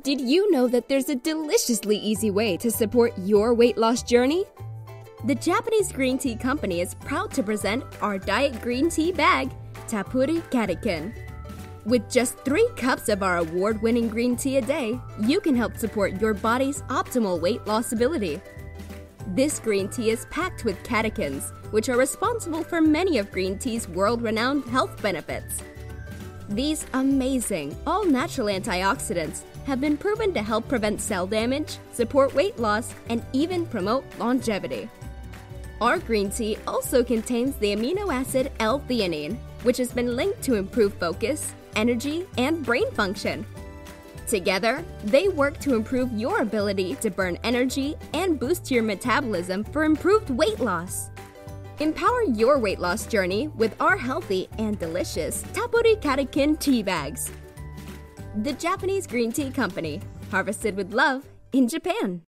Did you know that there's a deliciously easy way to support your weight loss journey? The Japanese green tea company is proud to present our diet green tea bag, Tappuri Katakin. With just 3 cups of our award-winning green tea a day, you can help support your body's optimal weight loss ability. This green tea is packed with catechins, which are responsible for many of green tea's world-renowned health benefits. These amazing, all-natural antioxidants have been proven to help prevent cell damage, support weight loss, and even promote longevity. Our green tea also contains the amino acid L-theanine, which has been linked to improve focus, energy, and brain function. Together, they work to improve your ability to burn energy and boost your metabolism for improved weight loss. Empower your weight loss journey with our healthy and delicious Tappuri Katakin tea bags. The Japanese Green Tea Company, harvested with love in Japan.